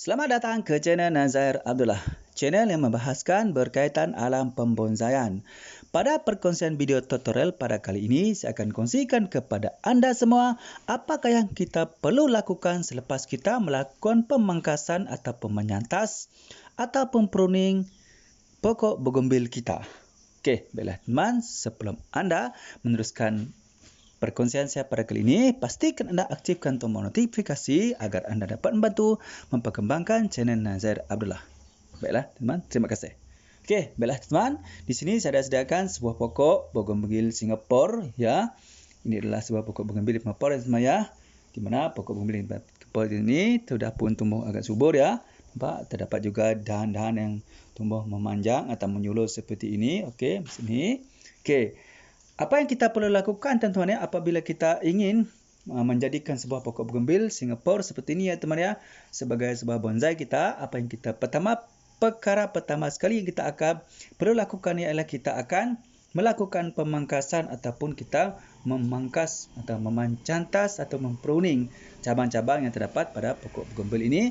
Selamat datang ke channel Nazair Abdullah, channel yang membahaskan berkaitan alam pembonsaian. Pada perkongsian video tutorial pada kali ini, saya akan kongsikan kepada anda semua apakah yang kita perlu lakukan selepas kita melakukan pemangkasan atau menyantas atau pruning pokok bougainville kita. Okey, baiklah teman, sebelum anda meneruskan perkongsian saya pada kali ini, pastikan anda aktifkan tombol notifikasi agar anda dapat membantu memperkembangkan channel Nazair Abdullah. Baiklah teman, terima kasih. Okey, baiklah teman, di sini saya dah sediakan sebuah pokok bougainville Singapura ya. Ini adalah sebuah pokok bougainville Singapura teman ya. Di mana pokok bougainville Singapura ini sudah pun tumbuh agak subur ya. Nampak terdapat juga dahan-dahan yang tumbuh memanjang atau menyulur seperti ini. Okey, di sini. Okey. Apa yang kita perlu lakukan tuan-tuan ya apabila kita ingin menjadikan sebuah pokok bougainville Singapura seperti ini ya teman ya, sebagai sebuah bonsai kita, apa yang kita perkara pertama sekali yang kita akan perlu lakukan ialah kita akan melakukan pemangkasan ataupun kita memangkas atau memancantas atau mempruning cabang-cabang yang terdapat pada pokok bougainville ini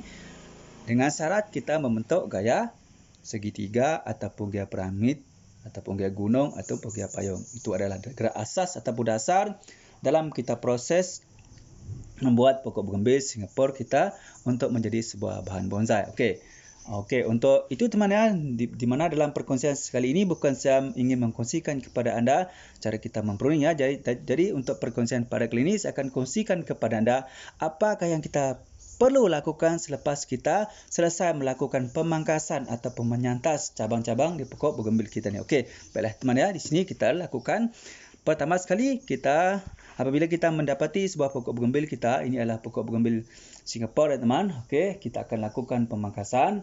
dengan syarat kita membentuk gaya segitiga ataupun gaya piramid ataupun gaya gunung ataupun gaya payung. Itu adalah gerak asas ataupun dasar dalam kita proses membuat pokok bougainville Singapura kita untuk menjadi sebuah bahan bonsai. Okey, untuk itu teman ya, di mana dalam perkongsian sekali ini bukan saya ingin mengkongsikan kepada anda cara kita mempruning ya. Jadi untuk perkongsian pada kali ini saya akan kongsikan kepada anda apakah yang kita perlu lakukan selepas kita selesai melakukan pemangkasan ataupun menyantas cabang-cabang di pokok bougainville kita ni. Okey, baiklah teman ya, di sini kita lakukan pertama sekali kita apabila kita mendapati sebuah pokok bougainville kita, ini adalah pokok bougainville Singapura ya teman. Okey, kita akan lakukan pemangkasan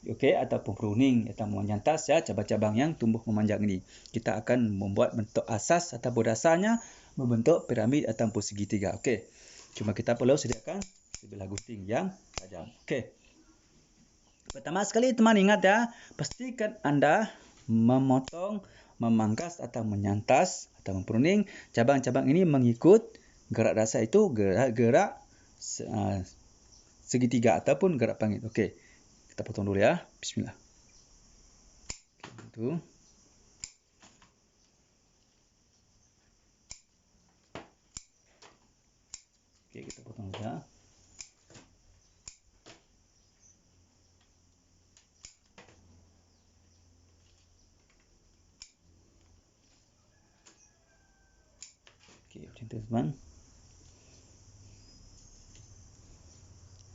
ataupun pruning atau menyantas ya cabang-cabang yang tumbuh memanjang ini. Kita akan membuat bentuk asas ataupun dasarnya membentuk piramid ataupun segitiga. Okey. Cuma kita perlu sediakan sebilah gunting yang tajam. Okey. Pertama sekali teman ingat ya, pastikan anda memotong, memangkas atau menyantas atau mempruning cabang-cabang ini mengikut gerak dasar itu gerak segitiga ataupun gerak piramid. Okey. Kita potong dulu ya. Bismillah. Okey, itu. Okey, kita potong dulu ya. Okey, macam tu teman.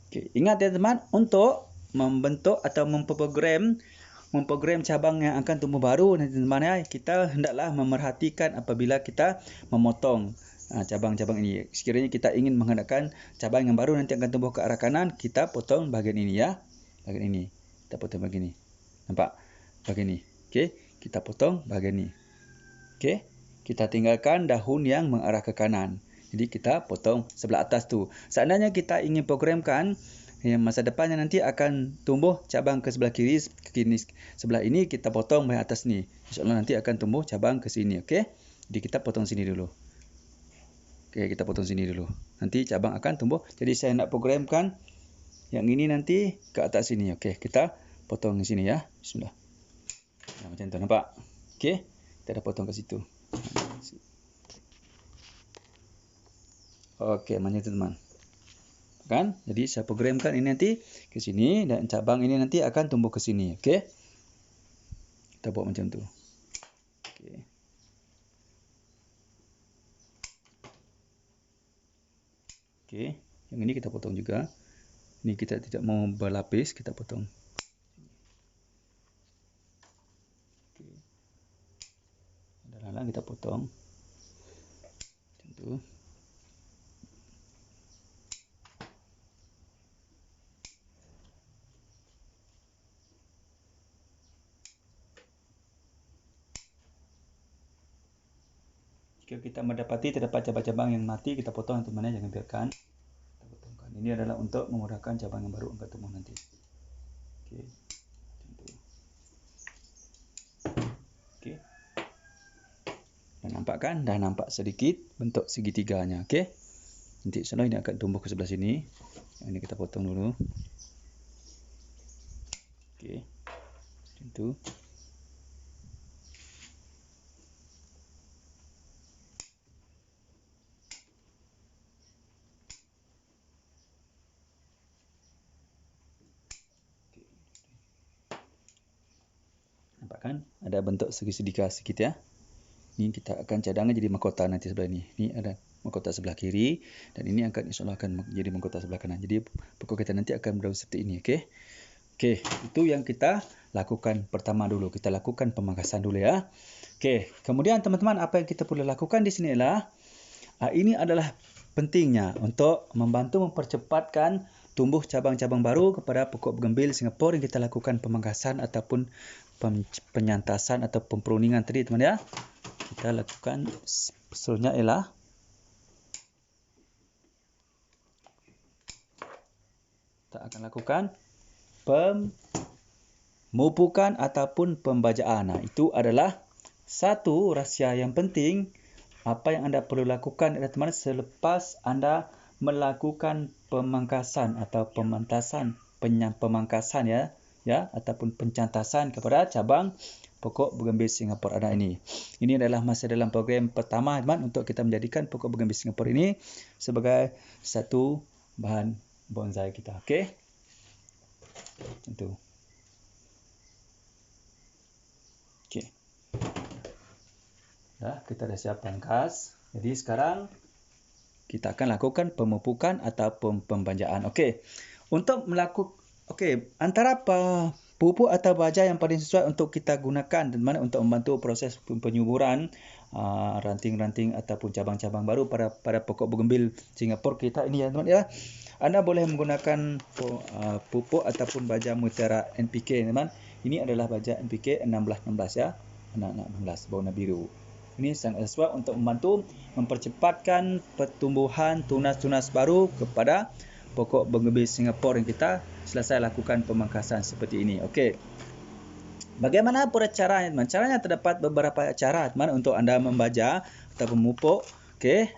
Okey, ingat ya teman, untuk membentuk atau memprogram cabang yang akan tumbuh baru nanti teman ya, kita hendaklah memerhatikan apabila kita memotong cabang-cabang ini. Sekiranya kita ingin menghendakkan cabang yang baru nanti akan tumbuh ke arah kanan, kita potong bahagian ini ya. Bahagian ini. Kita potong bahagian ini. Nampak? Bahagian ini. Okey, kita potong bahagian ini. Okey, kita tinggalkan daun yang mengarah ke kanan. Jadi kita potong sebelah atas tu. Seandainya kita ingin programkan yang masa depannya nanti akan tumbuh cabang ke sebelah kiri, sebelah ini kita potong bahagian atas ni. InsyaAllah nanti akan tumbuh cabang ke sini. Okey, jadi kita potong sini dulu. Okey, kita potong sini dulu. Nanti cabang akan tumbuh. Jadi saya nak programkan yang ini nanti ke atas sini. Okey, kita potong di sini ya. Bismillah. Nah, macam tu nampak. Okey, kita dah potong ke situ. Okey, macam tu teman. Kan? Jadi saya programkan ini nanti ke sini dan cabang ini nanti akan tumbuh ke sini. Okey. Kita buat macam tu. Okey. Okey, yang ini kita potong juga. Ini kita tidak mau berlapis, kita potong. Okey. Dalam-dalam kita potong. Macam tu. Jika kita mendapati terdapat cabang-cabang yang mati, kita potong teman-teman, jangan biarkan. Kita potongkan. Ini adalah untuk memudahkan cabang yang baru akan tumbuh nanti. Okey. Macam tu. Okey. Dah nampak kan? Dah nampak sedikit bentuk segitiganya. Okey. Nanti insya-Allah ini akan tumbuh ke sebelah sini. Ini kita potong dulu. Okey. Macam tu. Nampak kan? Ada bentuk segi sedikit ya. Ini kita akan cadangkan jadi mahkota nanti sebelah ini. Ini ada mahkota sebelah kiri dan ini insya-Allah akan jadi mahkota sebelah kanan. Jadi pokok kita nanti akan berdaun seperti ini, okey. Okey, itu yang kita lakukan pertama dulu. Kita lakukan pemangkasan dulu ya. Okey, kemudian teman-teman apa yang kita perlu lakukan di sini adalah ini adalah pentingnya untuk membantu mempercepatkan tumbuh cabang-cabang baru kepada pokok bougainville Singapura yang kita lakukan pemangkasan ataupun penyantasan atau pempruningan tadi teman ya. Kita lakukan seterusnya ialah kita akan lakukan pemupukan ataupun pembajaan. Nah, itu adalah satu rahsia yang penting. Apa yang anda perlu lakukan adalah teman selepas anda melakukan pemangkasan atau pementasan, pemangkasan ya ataupun pencantasan kepada cabang pokok bougainville Singapura ini. Ini adalah masih dalam program pertama teman untuk kita menjadikan pokok bougainville Singapura ini sebagai satu bahan bonsai kita. Okey. Macam tu. Okey. Dah, kita dah siap pangkas. Jadi sekarang kita akan lakukan pemupukan ataupun pembanjaan. Okey. Untuk melakukan antara pupuk atau baja yang paling sesuai untuk kita gunakan teman untuk membantu proses penyuburan ranting-ranting ataupun cabang-cabang baru pada pokok bougainville Singapura kita ini ya teman ya. Anda boleh menggunakan pupuk ataupun baja mutiara NPK teman. Ini adalah baja NPK 1616 ya. 16 berwarna biru. Ini sangat sesuai untuk membantu mempercepatkan pertumbuhan tunas-tunas baru kepada pokok bougainville Singapura yang kita selesai lakukan pemangkasan seperti ini. Okey. Bagaimana pula caranya teman? Caranya terdapat beberapa cara teman untuk anda membaja atau memupuk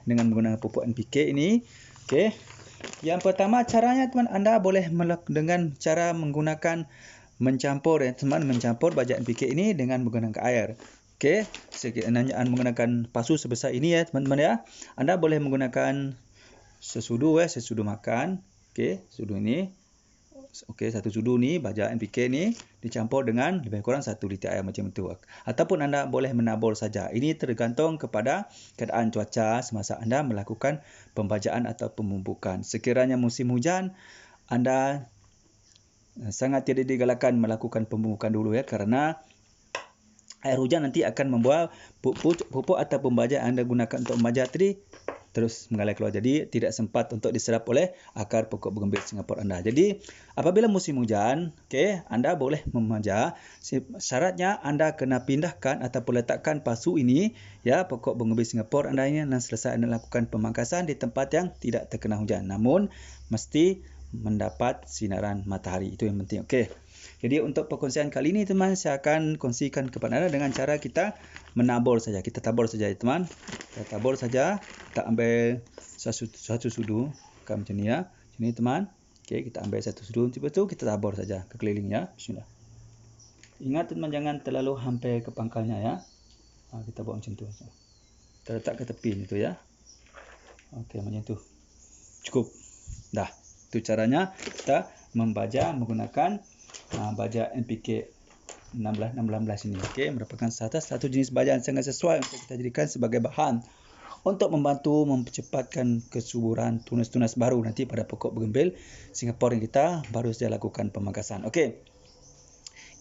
dengan menggunakan pupuk NPK ini. Okey. Yang pertama caranya teman anda boleh dengan cara menggunakan mencampur teman mencampur baja NPK ini dengan menggunakan air. Okey, menggunakan pasu sebesar ini ya teman-teman ya. Anda boleh menggunakan sesudu makan. Okey, sudu ini. Okey, satu sudu ni baja NPK ni dicampur dengan lebih kurang 1 liter air macam itu. Ataupun anda boleh menabur saja. Ini tergantung kepada keadaan cuaca semasa anda melakukan pembajaan atau pemupukan. Sekiranya musim hujan, anda sangat tidak digalakkan melakukan pemupukan dulu ya kerana air hujan nanti akan membuat pupuk atau pembaja yang anda gunakan untuk membaja tadi terus mengalir keluar. Jadi tidak sempat untuk diserap oleh akar pokok bougainville Singapura anda. Jadi apabila musim hujan, anda boleh membaja. Syaratnya anda kena pindahkan ataupun letakkan pasu ini ya pokok bougainville Singapura anda ini dan selesai anda lakukan pemangkasan di tempat yang tidak terkena hujan. Namun mesti mendapat sinaran matahari. Itu yang penting. Okey. Jadi untuk perkongsian kali ini teman saya akan kongsikan kepada anda dengan cara kita menabur saja. Kita tabur saja teman. Kita tabur saja. Kita ambil satu sudu macam ni ya. Sini teman. Okey, kita ambil satu sudu tiba tu kita tabur saja ke keliling ya. Bismillah. Ingat teman jangan terlalu hampir ke pangkalnya ya. Kita buat macam tu. Kita letak ke tepi itu ya. Okey, macam tu. Cukup. Dah. Itu caranya kita membaja menggunakan baja NPK 1616 ini. Okey, merupakan satu jenis baja yang sangat sesuai untuk kita jadikan sebagai bahan untuk membantu mempercepatkan kesuburan tunas-tunas baru nanti pada pokok bougainville Singapura yang kita baru saja lakukan pemangkasan. Okey.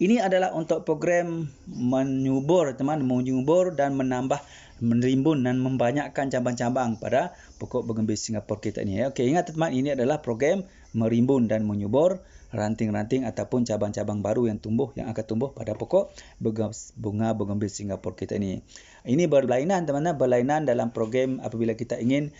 Ini adalah untuk program menyubur teman, menyubur dan menambah merimbun dan membanyakkan cabang-cabang pada pokok bougainville Singapura kita ini ya. Okey, ingat teman ini adalah program merimbun dan menyubur ranting-ranting ataupun cabang-cabang baru yang akan tumbuh pada pokok bunga bougainville Singapura kita ini. Ini berlainan teman-teman, berlainan dalam program apabila kita ingin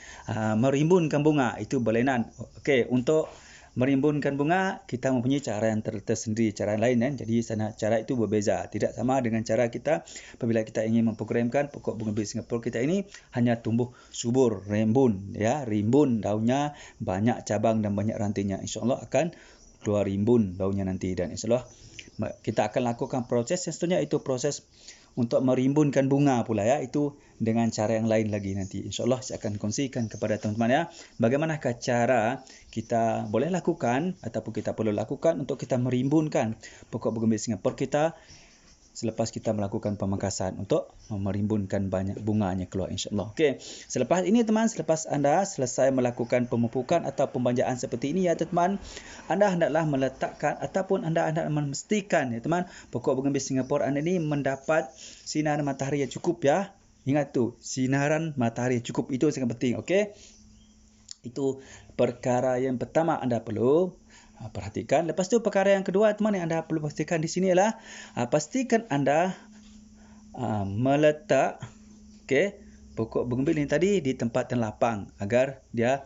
merimbunkan bunga, itu berlainan. Okey, untuk merimbunkan bunga kita mempunyai cara yang tersendiri, cara lain kan. Jadi cara itu berbeza, tidak sama dengan cara kita apabila kita ingin memprogramkan pokok bougainville Singapura kita ini hanya tumbuh subur, rimbun ya, rimbun daunnya, banyak cabang dan banyak rantingnya. Insya-Allah akan keluar rimbun daunnya nanti dan insya-Allah kita akan lakukan proses yang seterusnya, itu proses untuk merimbunkan bunga pula ya. Itu dengan cara yang lain lagi nanti. InsyaAllah saya akan kongsikan kepada teman-teman ya. Bagaimanakah cara kita boleh lakukan ataupun kita perlu lakukan untuk kita merimbunkan pokok bougainville Singapura kita selepas kita melakukan pemangkasan untuk merimbunkan banyak bunganya keluar insyaAllah. Okey, selepas ini teman, selepas anda selesai melakukan pemupukan atau pembanjaan seperti ini ya teman, anda hendaklah meletakkan ataupun anda hendak memastikan ya teman, pokok bougainville Singapura anda ini mendapat sinar matahari yang cukup ya. Ingat tu, sinaran matahari yang cukup itu sangat penting. Okey, itu perkara yang pertama anda perlu perhatikan. Lepas tu perkara yang kedua teman yang anda perlu pastikan di sini ialah pastikan anda meletak pokok bougainville ini tadi di tempat yang lapang agar dia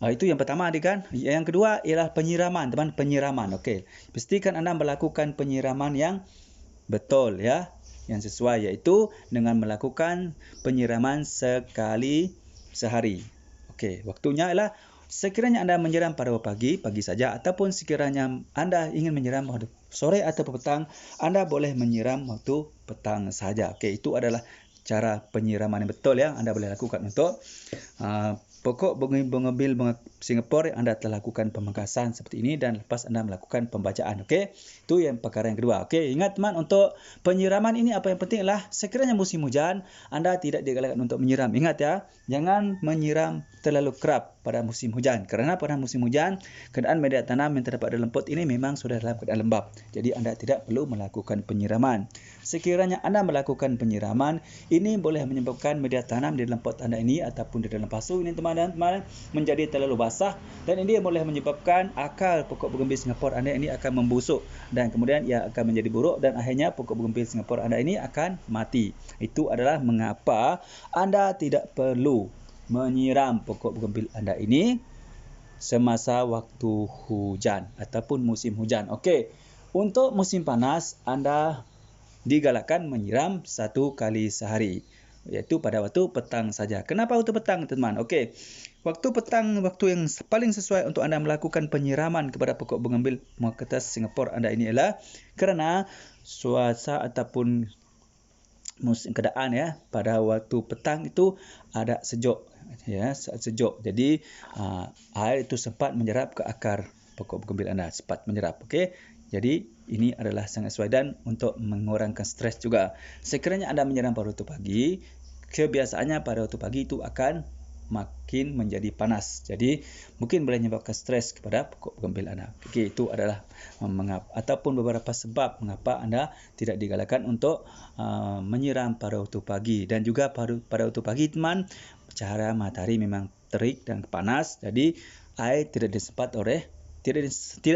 itu yang pertama kan. Yang kedua ialah penyiraman teman, penyiraman. Okey, pastikan anda melakukan penyiraman yang betul ya, yang sesuai, iaitu dengan melakukan penyiraman sekali sehari. Okey, waktunya ialah sekiranya anda menyiram pada pagi saja, ataupun sekiranya anda ingin menyiram pada sore atau petang, anda boleh menyiram waktu petang saja. Okey, itu adalah cara penyiraman yang betul yang anda boleh lakukan untuk pokok bougainville Singapura yang anda telah lakukan pemangkasan seperti ini dan lepas anda melakukan pembacaan. Okey, itu yang perkara yang kedua. Okey, ingat teman, untuk penyiraman ini apa yang penting adalah sekiranya musim hujan, anda tidak digalakkan untuk menyiram. Ingat ya, jangan menyiram terlalu kerap pada musim hujan, kerana pada musim hujan keadaan media tanam yang terdapat dalam pot ini memang sudah dalam keadaan lembab, jadi anda tidak perlu melakukan penyiraman. Sekiranya anda melakukan penyiraman, ini boleh menyebabkan media tanam di dalam pot anda ini ataupun di dalam pasu ini teman-teman menjadi terlalu basah, dan ini boleh menyebabkan akar pokok bougainville Singapura anda ini akan membusuk dan kemudian ia akan menjadi buruk dan akhirnya pokok bougainville Singapura anda ini akan mati. Itu adalah mengapa anda tidak perlu menyiram pokok bougainville anda ini semasa waktu hujan ataupun musim hujan. Okey, untuk musim panas anda digalakkan menyiram 1 kali sehari, iaitu pada waktu petang saja. Kenapa waktu petang teman? Okey, waktu petang waktu yang paling sesuai untuk anda melakukan penyiraman kepada pokok bougainville Muakkatash Singapura anda ini ialah kerana cuaca ataupun musim keadaan ya pada waktu petang itu ada sejuk ya, sejuk. Jadi air itu sempat menyerap ke akar pokok bougainville anda, sempat menyerap. Okey, jadi ini adalah sangat sesuai dan untuk mengurangkan stres juga. Sekiranya anda menyiram pada waktu pagi, kebiasaannya pada waktu pagi itu akan makin menjadi panas. Jadi mungkin boleh menyebabkan stres kepada pokok bougainville anda. Okey, itu adalah mengapa ataupun beberapa sebab mengapa anda tidak digalakkan untuk menyiram pada waktu pagi. Dan juga pada waktu pagi teman, cahaya matahari memang terik dan panas, jadi air tidak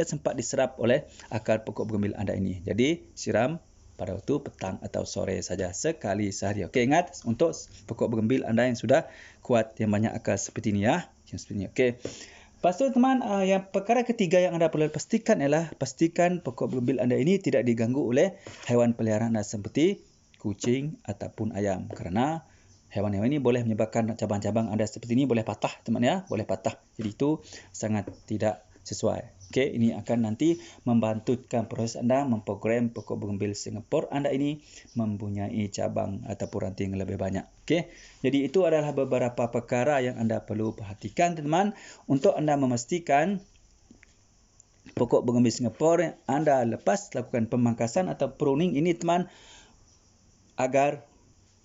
sempat diserap oleh akar pokok bougainville anda ini. Jadi siram pada waktu petang atau sore saja sekali sehari. Okey, ingat untuk pokok bougainville anda yang sudah kuat, yang banyak akar seperti ini ya, yang seperti ini. Okey. Lepas tu teman, yang perkara ketiga yang anda perlu pastikan ialah pastikan pokok bougainville anda ini tidak diganggu oleh haiwan peliharaan anda seperti kucing ataupun ayam, kerana hewan-hewan ini boleh menyebabkan cabang-cabang anda seperti ini boleh patah teman ya, boleh patah. Jadi itu sangat tidak sesuai. Okey, ini akan nanti membantukan proses anda memprogram pokok bougainville Singapura anda ini mempunyai cabang ataupun ranting yang lebih banyak. Okey, jadi itu adalah beberapa perkara yang anda perlu perhatikan teman untuk anda memastikan pokok bougainville Singapura yang anda lepas lakukan pemangkasan atau pruning ini teman, agar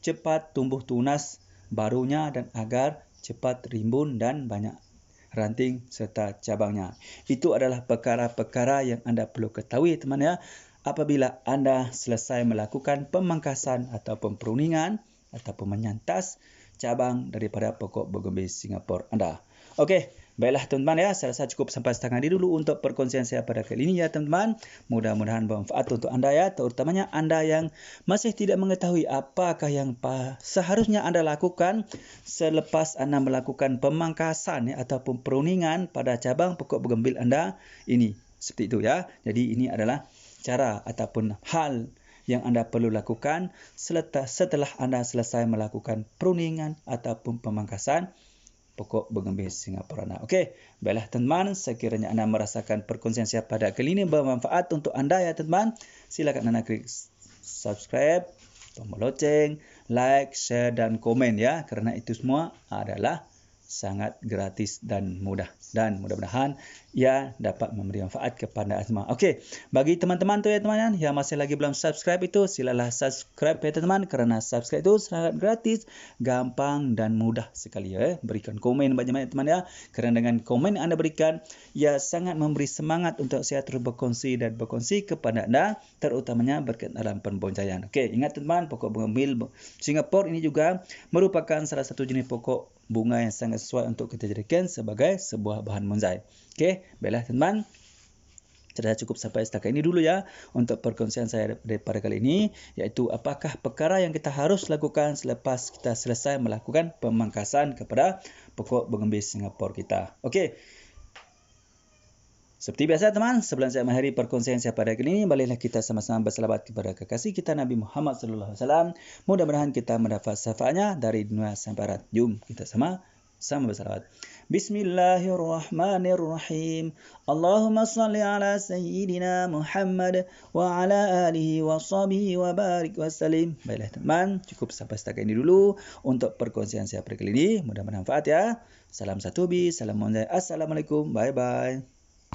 cepat tumbuh tunas barunya dan agar cepat rimbun dan banyak ranting serta cabangnya. Itu adalah perkara-perkara yang anda perlu ketahui teman ya, apabila anda selesai melakukan pemangkasan ataupun pruningan ataupun menyantas cabang daripada pokok bougainville Singapura anda. Okey, baiklah teman-teman ya, saya rasa cukup sampai setengah ini dulu untuk perkongsian saya pada kali ini ya teman-teman. Mudah-mudahan bermanfaat untuk anda ya, terutamanya anda yang masih tidak mengetahui apakah yang seharusnya anda lakukan selepas anda melakukan pemangkasan ya, ataupun pruningan pada cabang pokok bougainville anda ini. Seperti itu ya. Jadi ini adalah cara ataupun hal yang anda perlu lakukan setelah anda selesai melakukan pruningan ataupun pemangkasan pokok Bougainville Singapura. Okey, baiklah teman-teman, sekiranya anda merasakan perkongsian saya pada kali ini bermanfaat untuk anda ya teman-teman, silakan anda klik subscribe, tombol loceng, like, share dan komen ya, kerana itu semua adalah sangat gratis dan mudah, dan mudah-mudahan ia dapat memberi manfaat kepada semua. Okey, bagi teman-teman tu ya teman-teman yang masih lagi belum subscribe itu, silalah subscribe ya teman-teman, kerana subscribe itu sangat gratis, gampang dan mudah sekali ya. Berikan komen banyak-banyak teman ya, kerana dengan komen yang anda berikan, ia sangat memberi semangat untuk saya terus berkongsi dan berkongsi kepada anda, terutamanya berkaitan dalam pembonsaian. Okey, ingat teman-teman, pokok Bougainville Singapura ini juga merupakan salah satu jenis pokok bunga yang sangat sesuai untuk kita jadikan sebagai sebuah bahan bonsai. Okey, baiklah teman-teman, sudah cukup sampai setakat ini dulu ya untuk perkongsian saya daripada kali ini, iaitu apakah perkara yang kita harus lakukan selepas kita selesai melakukan pemangkasan kepada pokok Bougainville Singapura kita. Okey, seperti biasa teman, sebelum saya mengakhiri perkongsian saya pada kali ini, marilah kita sama-sama berselawat kepada kekasih kita Nabi Muhammad SAW. Mudah-mudahan kita mendapat syafaatnya dari dunia sampai akhirat. Jom kita sama berselawat. Bismillahirrahmanirrahim. Allahumma salli ala sayyidina Muhammad wa ala alihi wa sahbihi wa barik wa salim. Baiklah teman, cukup sampai setakat ini dulu untuk perkongsian saya pada kali ini. Mudah bermanfaat ya. Salam satu bi, salam bonsai. Assalamualaikum. Bye bye.